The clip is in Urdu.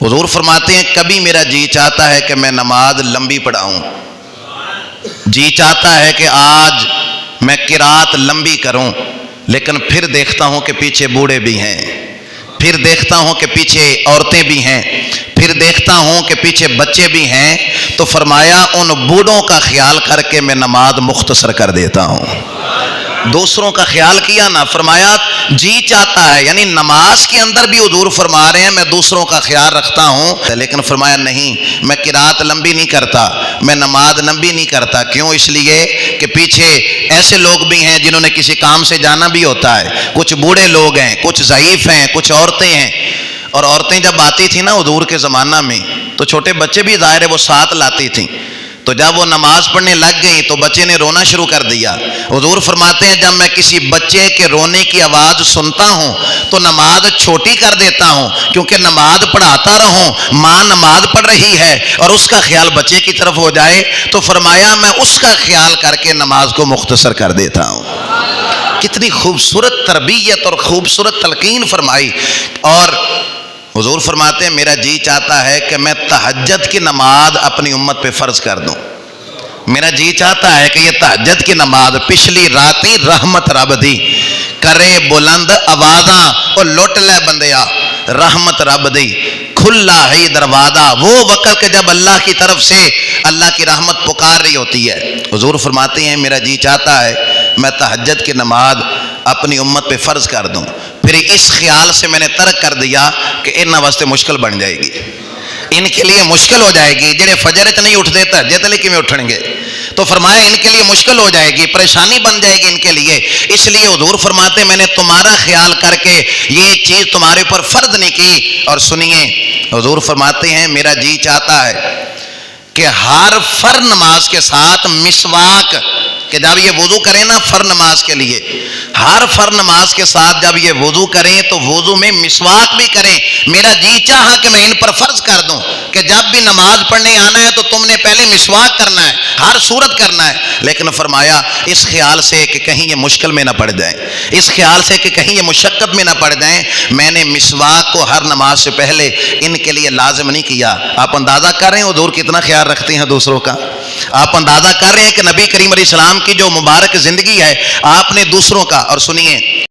حضور فرماتے ہیں کبھی میرا جی چاہتا ہے کہ میں نماز لمبی پڑھاؤں، جی چاہتا ہے کہ آج میں قرات لمبی کروں، لیکن پھر دیکھتا ہوں کہ پیچھے بوڑھے بھی ہیں، پھر دیکھتا ہوں کہ پیچھے عورتیں بھی ہیں، پھر دیکھتا ہوں کہ پیچھے بچے بھی ہیں، تو فرمایا ان بوڑھوں کا خیال کر کے میں نماز مختصر کر دیتا ہوں۔ دوسروں کا خیال کیا نہ، فرمایا جی چاہتا ہے، یعنی نماز کے اندر بھی حضور فرما رہے ہیں میں دوسروں کا خیال رکھتا ہوں، لیکن فرمایا نہیں، میں قرات لمبی نہیں کرتا، میں نماز لمبی نہیں کرتا۔ کیوں؟ اس لیے کہ پیچھے ایسے لوگ بھی ہیں جنہوں نے کسی کام سے جانا بھی ہوتا ہے، کچھ بوڑھے لوگ ہیں، کچھ ضعیف ہیں، کچھ عورتیں ہیں۔ اور عورتیں جب آتی تھیں نا حضور کے زمانہ میں، تو چھوٹے بچے بھی ظاہر ہے وہ ساتھ لاتی تھیں، تو جب وہ نماز پڑھنے لگ گئی تو بچے نے رونا شروع کر دیا۔ حضور فرماتے ہیں جب میں کسی بچے کے رونے کی آواز سنتا ہوں تو نماز چھوٹی کر دیتا ہوں، کیونکہ نماز پڑھاتا رہوں، ماں نماز پڑھ رہی ہے اور اس کا خیال بچے کی طرف ہو جائے، تو فرمایا میں اس کا خیال کر کے نماز کو مختصر کر دیتا ہوں۔ کتنی خوبصورت تربیت اور خوبصورت تلقین فرمائی۔ اور حضور فرماتے ہیں میرا جی چاہتا ہے کہ میں تہجد کی نماز اپنی امت پہ فرض کر دوں، میرا جی چاہتا ہے کہ یہ تہجد کی نماز پچھلی راتی رحمت رب دی کرے بلند آوازاں اور لٹ لے بندیا، رحمت رب دی کھلا ہی دروازہ، وہ وقت کہ جب اللہ کی طرف سے اللہ کی رحمت پکار رہی ہوتی ہے۔ حضور فرماتے ہیں میرا جی چاہتا ہے میں تہجد کی نماز اپنی امت پہ فرض کر دوں، پھر اس خیال سے میں نے ترک کر دیا کہ ان واسطے مشکل بن جائے گی، ان کے لیے مشکل ہو جائے گی، جڑے فجر چ نہیں اٹھتے تہجد لے کیویں اٹھن گے؟ تو فرمایا ان کے لیے مشکل ہو جائے گی، پریشانی بن جائے گی ان کے لیے، اس لیے حضور فرماتے میں نے تمہارا خیال کر کے یہ چیز تمہارے اوپر فرض نہیں کی۔ اور سنیے حضور فرماتے ہیں میرا جی چاہتا ہے کہ ہر فرض نماز کے ساتھ مسواک، کہ جب یہ وضو کریں نا فرض نماز کے لیے، ہر فرض نماز کے ساتھ جب یہ وضو کریں تو وضو میں مسواک بھی کریں۔ میرا جی چاہا کہ میں ان پر فرض کر دوں کہ جب بھی نماز پڑھنے آنا ہے تو تم نے پہلے مسواک کرنا ہے، ہر صورت کرنا ہے، لیکن فرمایا اس خیال سے کہ کہیں یہ مشکل میں نہ پڑ جائیں، اس خیال سے کہ کہیں یہ مشقت میں نہ پڑ جائیں، میں نے مسواک کو ہر نماز سے پہلے ان کے لیے لازم نہیں کیا۔ آپ اندازہ کر رہے ہیں حضور کتنا خیال رکھتے ہیں دوسروں کا؟ آپ اندازہ کر رہے ہیں کہ نبی کریم علیہ السلام کی جو مبارک زندگی ہے، آپ نے دوسروں کا، اور سنیے